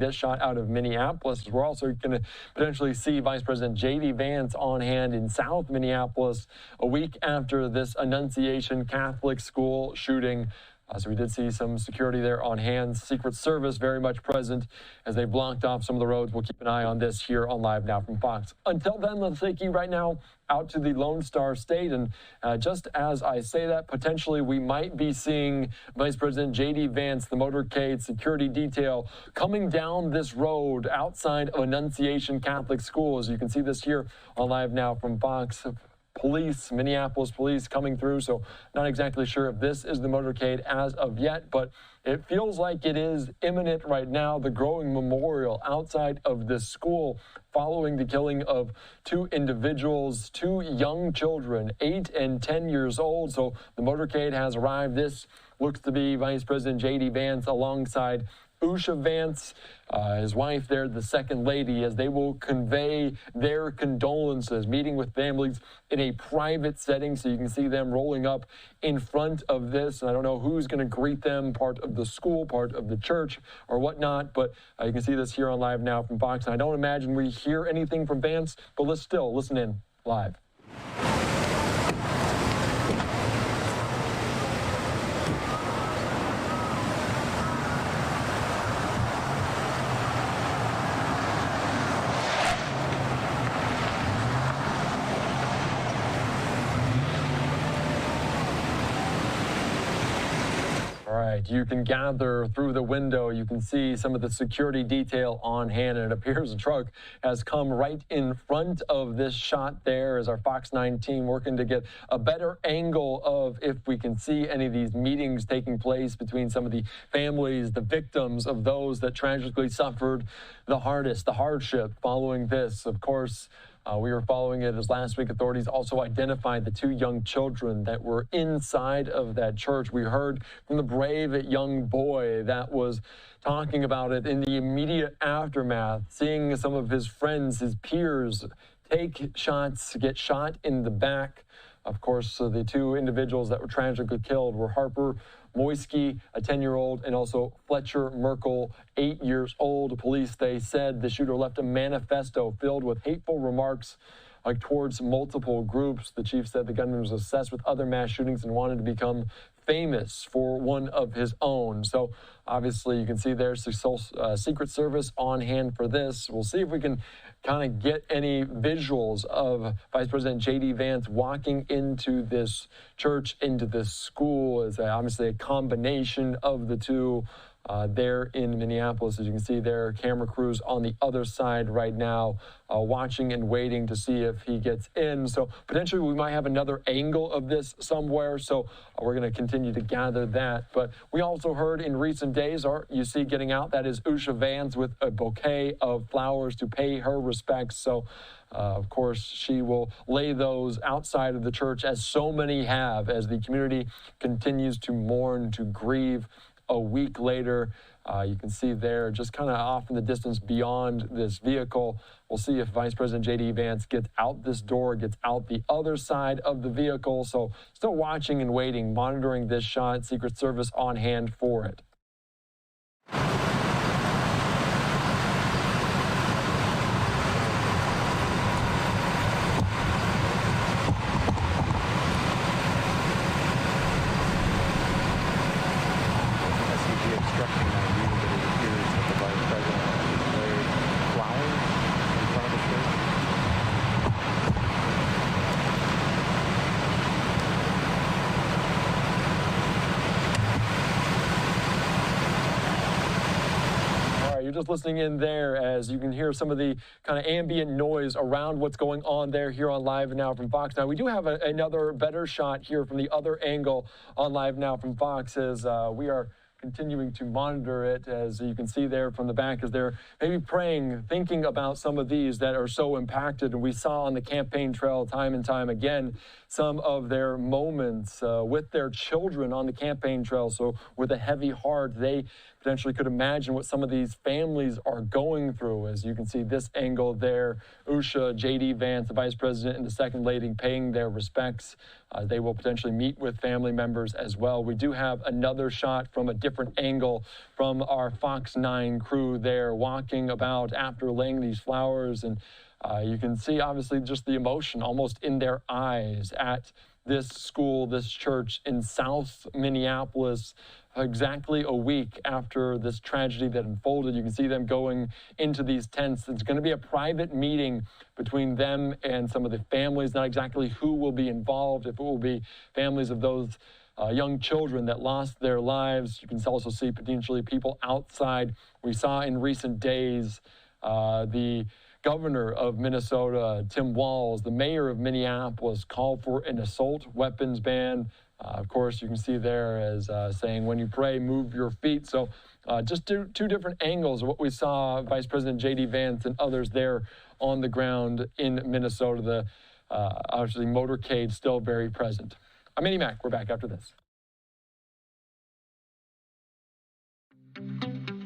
this shot out of Minneapolis. We're also going to potentially see Vice President JD Vance on hand in South Minneapolis a week after this Annunciation Catholic school shooting. So we did see some security there on hand. Secret Service very much present as they blocked off some of the roads. We'll keep an eye on this here on Live Now from Fox. Until then, let's take you right now out to the Lone Star State. And just as I say that, potentially we might be seeing Vice President JD Vance, the motorcade security detail, coming down this road outside of Annunciation Catholic Schools. You can see this here on Live Now from Fox. Police, Minneapolis police coming through, so not exactly sure if this is the motorcade as of yet, but it feels like it is imminent right now. The growing memorial outside of this school following the killing of two individuals, two young children, 8 and 10 years old. So the motorcade has arrived. This looks to be Vice President JD Vance alongside Usha Vance, his wife there, the second lady, as they will convey their condolences, meeting with families in a private setting. So you can see them rolling up in front of this. And I don't know who's going to greet them, part of the school, part of the church, or whatnot. But you can see this here on Live Now from Fox. And I don't imagine we hear anything from Vance, but let's still listen in live. You can gather through the window. You can see some of the security detail on hand, and it appears a truck has come right in front of this shot there as our Fox 9 team working to get a better angle of if we can see any of these meetings taking place between some of the families, the victims of those that tragically suffered the hardest, the hardship following this. Of course, we were following it as last week authorities also identified the two young children that were inside of that church. We heard from the brave young boy that was talking about it in the immediate aftermath, seeing some of his friends, his peers, take shots, get shot in the back. Of course, the two individuals that were tragically killed were Harper Moisky, a 10-year-old, and also Fletcher Merkel, 8 years old. Police, they said the shooter left a manifesto filled with hateful remarks towards multiple groups. The chief said the gunman was obsessed with other mass shootings and wanted to become famous for one of his own. So obviously you can see there's Secret Service on hand for this. We'll see if we can kind of get any visuals of Vice President JD Vance walking into this church, into this school. Is obviously a combination of the two there in Minneapolis. As you can see there, camera crews on the other side right now watching and waiting to see if he gets in. So potentially we might have another angle of this somewhere. So we're going to continue to gather that. But we also heard in recent days, you see getting out, that is Usha Vance with a bouquet of flowers to pay her respects. So of course, she will lay those outside of the church, as so many have, as the community continues to mourn, to grieve. A week later, you can see there, just kind of off in the distance beyond this vehicle. We'll see if Vice President JD Vance gets out this door, gets out the other side of the vehicle. So still watching and waiting, monitoring this shot. Secret Service on hand for it. You're just listening in there as you can hear some of the kind of ambient noise around what's going on there here on Live Now from Fox. Now, we do have another better shot here from the other angle on Live Now from Fox as we are continuing to monitor it, as you can see there from the back, as they're maybe praying, thinking about some of these that are so impacted. And we saw on the campaign trail time and time again some of their moments with their children on the campaign trail. So with a heavy heart, they potentially could imagine what some of these families are going through. As you can see this angle there, Usha, JD Vance, the Vice President, and the Second Lady paying their respects. They will potentially meet with family members as well. We do have another shot from a different angle from our Fox 9 crew there walking about after laying these flowers. And you can see obviously just the emotion almost in their eyes at this school, this church in South Minneapolis, exactly a week after this tragedy that unfolded. You can see them going into these tents. It's going to be a private meeting between them and some of the families, not exactly who will be involved, if it will be families of those young children that lost their lives. You can also see potentially people outside. We saw in recent days the Governor of Minnesota, Tim Walz, the mayor of Minneapolis, called for an assault weapons ban. Of course, you can see there as saying, when you pray, move your feet. So just two different angles of what we saw Vice President JD Vance and others there on the ground in Minnesota. The obviously motorcade still very present. I'm Andy Mack. We're back after this.